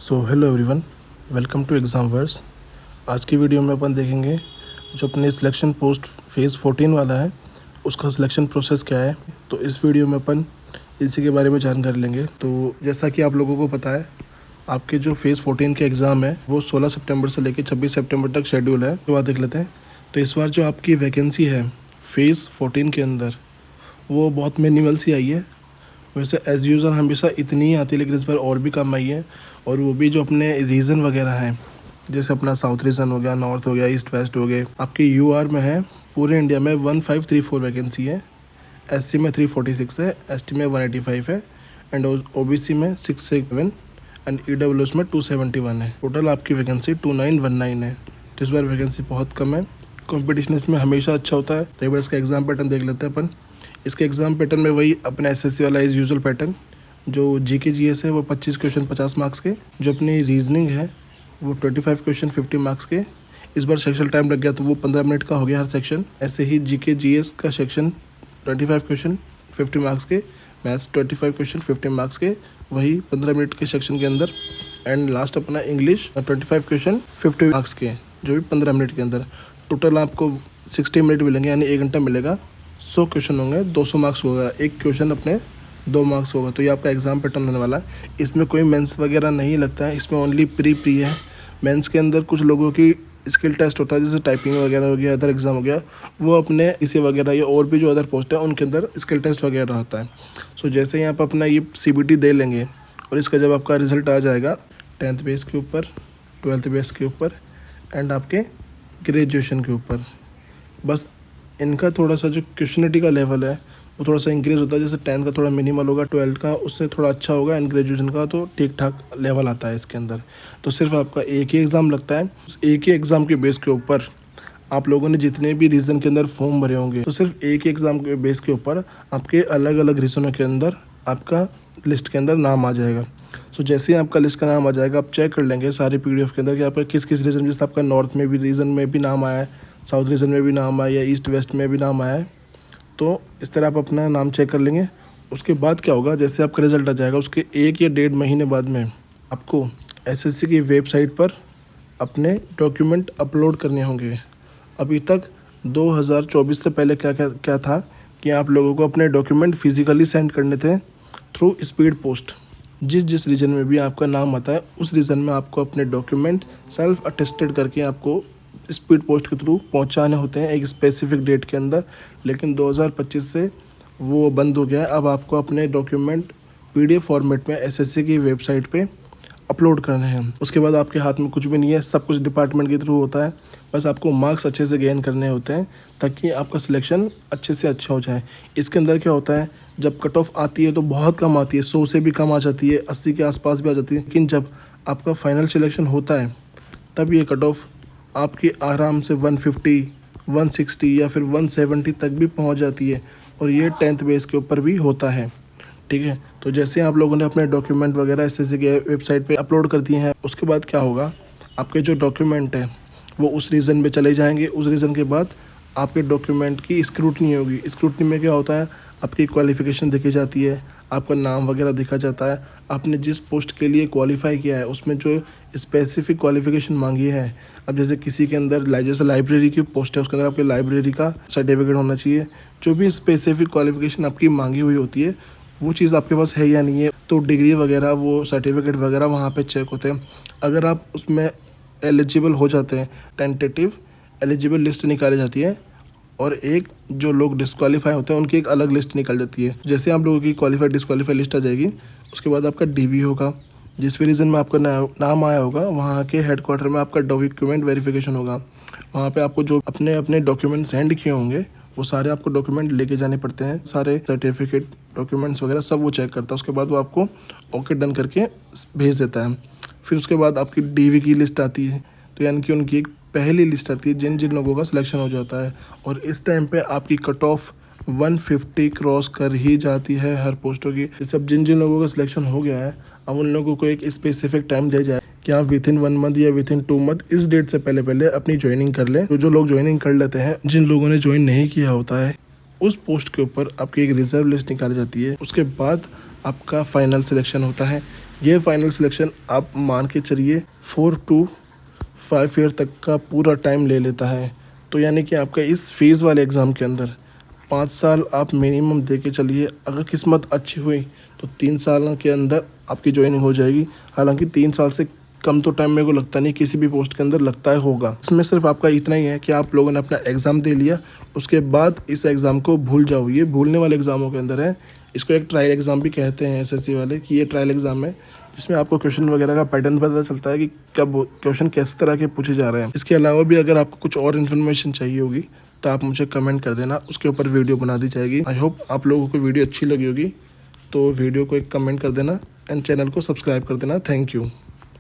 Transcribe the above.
So hello everyone, welcome to Exam Verse. आज की video में अपन देखेंगे जो अपने सिलेक्शन पोस्ट फेज़ 14 वाला है उसका सिलेक्शन प्रोसेस क्या है। तो इस वीडियो में अपन इसी के बारे में जानकारी लेंगे। तो जैसा कि आप लोगों को पता है, आपके जो फेज़ 14 के एग्ज़ाम है वो 16 सितंबर से लेकर 26 सितंबर तक शेड्यूल है। तो बात देख लेते हैं। तो इस बार जो आपकी वैकेंसी है फेज़ 14 के अंदर वो बहुत मिनिमल सी आई है। वैसे एज़ यूज़ुअल हमेशा इतनी ही आती है, लेकिन इस बार और भी कम आई है। और वो भी जो अपने रीजन वगैरह हैं, जैसे अपना साउथ रीजन हो गया, नॉर्थ हो गया, ईस्ट वेस्ट हो गए, आपके यूआर में है पूरे इंडिया में 1534 वैकेंसी है। एससी में 346 है, एसटी में 185 है, एंड ओबीसी में 67 एंड ईडब्ल्यूएस में 271 है। टोटल आपकी वैकेंसी 2919 है। तो इस बार वैकेंसी बहुत कम है। कंपटीशन इसमें हमेशा अच्छा होता है। तो एक बार इसका एग्ज़ाम पैटर्न देख लेते हैं अपन। इसके एग्ज़ाम पैटर्न में वही अपना एसएससी वाला इज़ यूजुअल पैटर्न। जो जीके जीएस है वो 25 क्वेश्चन 50 मार्क्स के। जो अपनी रीजनिंग है वो 25 क्वेश्चन 50 मार्क्स के। इस बार सेक्शन टाइम लग गया तो वो 15 मिनट का हो गया हर सेक्शन। ऐसे ही जीके जीएस का सेक्शन 25 क्वेश्चन 50 मार्क्स के, मैथ्स 25 क्वेश्चन 50 मार्क्स के, वही 15 मिनट के सेक्शन के अंदर। एंड लास्ट अपना इंग्लिश 25 क्वेश्चन 50 मार्क्स के, जो भी 15 मिनट के अंदर। टोटल आपको 60 मिनट मिलेंगे, यानी 1 घंटा मिलेगा। 100 क्वेश्चन होंगे, 200 मार्क्स होगा। एक क्वेश्चन अपने 2 मार्क्स होगा। तो ये आपका एग्ज़ाम पैटर्न होने वाला है। इसमें कोई मेंस वगैरह नहीं लगता है, इसमें ओनली प्री है। मेंस के अंदर कुछ लोगों की स्किल टेस्ट होता है, जैसे टाइपिंग वगैरह हो गया, अदर एग्ज़ाम हो गया, वो अपने इसी वगैरह या और भी जो अदर पोस्ट है उनके अंदर स्किल टेस्ट वगैरह होता है। सो जैसे ही आप अपना ये सीबीटी दे लेंगे और इसका जब आपका रिजल्ट आ जाएगा 10th बेस के ऊपर, 12th बेस के ऊपर एंड आपके ग्रेजुएशन के ऊपर, बस इनका थोड़ा सा जो क्वेश्चनिटी का लेवल है वो थोड़ा सा इंक्रीज़ होता है। जैसे 10th का थोड़ा मिनिमल होगा, 12th का उससे थोड़ा अच्छा होगा, एंड ग्रेजुएशन का तो ठीक ठाक लेवल आता है इसके अंदर। तो सिर्फ आपका एक ही एग्ज़ाम लगता है। उस एक ही एग्ज़ाम के बेस के ऊपर आप लोगों ने जितने भी रीजन के अंदर फॉर्म भरे होंगे, तो सिर्फ एक ही एग्ज़ाम के बेस के ऊपर आपके अलग अलग रीजनों के अंदर आपका लिस्ट के अंदर नाम आ जाएगा। सो जैसे ही आपका लिस्ट का नाम आ जाएगा, आप चेक कर लेंगे सारे पीडीएफ के अंदर कि आपका किस किस रीजन, जैसे आपका नॉर्थ में भी रीजन में भी नाम आया है, साउथ रीजन में भी नाम आया, या ईस्ट वेस्ट में भी नाम आया है। तो इस तरह आप अपना नाम चेक कर लेंगे। उसके बाद क्या होगा, जैसे आपका रिज़ल्ट आ जाएगा उसके 1 या 1.5 महीने बाद में आपको एसएससी की वेबसाइट पर अपने डॉक्यूमेंट अपलोड करने होंगे। अभी तक 2024 से पहले क्या था कि आप लोगों को अपने डॉक्यूमेंट फिजिकली सेंड करने थे थ्रू स्पीड पोस्ट। जिस रीजन में भी आपका नाम आता है उस रीजन में आपको अपने डॉक्यूमेंट सेल्फ अटेस्टेड करके आपको स्पीड पोस्ट के थ्रू पहुंचाने होते हैं एक स्पेसिफिक डेट के अंदर। लेकिन 2025 से वो बंद हो गया है। अब आपको अपने डॉक्यूमेंट पीडीएफ फॉर्मेट में एसएससी की वेबसाइट पे अपलोड करने हैं। उसके बाद आपके हाथ में कुछ भी नहीं है, सब कुछ डिपार्टमेंट के थ्रू होता है। बस आपको मार्क्स अच्छे से गेन करने होते हैं ताकि आपका सिलेक्शन अच्छे से अच्छा हो जाए। इसके अंदर क्या होता है, जब कट ऑफ आती है तो बहुत कम आती है, 100 से भी कम आ जाती है, 80 के आसपास भी आ जाती है। लेकिन जब आपका फाइनल सिलेक्शन होता है तब ये कट ऑफ आपकी आराम से 150, 160 या फिर 170 तक भी पहुंच जाती है। और ये 10th बेस के ऊपर भी होता है। ठीक है। तो जैसे आप लोगों ने अपने डॉक्यूमेंट वगैरह एसएससी के वेबसाइट पे अपलोड कर दिए हैं, उसके बाद क्या होगा, आपके जो डॉक्यूमेंट है वो उस रीजन में चले जाएंगे। उस रीजन के बाद आपके डॉक्यूमेंट की स्क्रूटनी होगी। स्क्रूटनी में क्या होता है, आपकी क्वालिफ़िकेशन देखी जाती है, आपका नाम वगैरह देखा जाता है, आपने जिस पोस्ट के लिए क्वालिफाई किया है उसमें जो स्पेसिफिक क्वालिफ़िकेशन मांगी है। अब जैसे किसी के अंदर जैसे लाइब्रेरी की पोस्ट है, उसके अंदर आपके लाइब्रेरी का सर्टिफिकेट होना चाहिए। जो भी स्पेसिफिक क्वालिफ़िकेशन आपकी मांगी हुई होती है वो चीज़ आपके पास है या नहीं है। तो डिग्री वगैरह, वो सर्टिफिकेट वगैरह वहाँ पे चेक होते हैं। अगर आप उसमें एलिजिबल हो जाते हैं, टेंटेटिव एलिजिबल लिस्ट निकाली जाती है, और एक जो लोग डिस्क्वालीफाई होते हैं उनकी एक अलग लिस्ट निकल जाती है। जैसे आप लोगों की क्वालिफाइड डिस्क्वालीफाई लिस्ट आ जाएगी, उसके बाद आपका डीवी होगा। जिस भी रीज़न में आपका नाम आया होगा वहाँ के हेडक्वार्टर में आपका डॉक्यूमेंट वेरिफिकेशन होगा। वहाँ पे आपको जो अपने अपने डॉक्यूमेंट सेंड किए होंगे वो सारे आपको डॉक्यूमेंट लेके जाने पड़ते हैं। सारे सर्टिफिकेट, डॉक्यूमेंट्स वगैरह सब वो चेक करता है। उसके बाद वो आपको ओके डन करके भेज देता है। फिर उसके बाद आपकी डीवी की लिस्ट आती है। तो यानी कि उनकी एक पहली लिस्ट आती है जिन जिन लोगों का सिलेक्शन हो जाता है। और इस टाइम पे आपकी कट ऑफ 150 क्रॉस कर ही जाती है हर पोस्टों की। सब जिन जिन लोगों का सिलेक्शन हो गया है, अब उन लोगों को एक स्पेसिफिक टाइम दिया जाए कि आप विद इन 1 मंथ या विद इन 2 मंथ इस डेट से पहले पहले अपनी ज्वाइनिंग कर लें। तो जो लोग ज्वाइनिंग कर लेते हैं, जिन लोगों ने ज्वाइन नहीं किया होता है, उस पोस्ट के ऊपर आपकी एक रिजर्व लिस्ट निकाली जाती है। उसके बाद आपका फाइनल सिलेक्शन होता है ये फाइनल सिलेक्शन आप मान के चलिए 4 to 5 ईयर तक का पूरा टाइम ले लेता है। तो यानी कि आपका इस फेज़ वाले एग्ज़ाम के अंदर 5 साल आप मिनिमम दे के चलिए। अगर किस्मत अच्छी हुई तो 3 साल के अंदर आपकी ज्वाइनिंग हो जाएगी। हालांकि 3 साल से कम तो टाइम मेरे को लगता नहीं किसी भी पोस्ट के अंदर लगता है होगा। इसमें सिर्फ आपका इतना ही है कि आप लोगों ने अपना एग्ज़ाम दे लिया, उसके बाद इस एग्ज़ाम को भूल जाओ। ये भूलने वाले एग्ज़ामों के अंदर है। इसको एक ट्रायल एग्ज़ाम भी कहते हैं एसएससी वाले, कि ये ट्रायल एग्ज़ाम है जिसमें आपको क्वेश्चन वगैरह का पैटर्न पता चलता है कि कब क्वेश्चन किस तरह के पूछे जा रहे हैं। इसके अलावा भी अगर आपको कुछ और इन्फॉर्मेशन चाहिए होगी तो आप मुझे कमेंट कर देना, उसके ऊपर वीडियो बना दी जाएगी। आई होप आप लोगों को वीडियो अच्छी लगी होगी, तो वीडियो को एक कमेंट कर देना एंड चैनल को सब्सक्राइब कर देना। Thank you.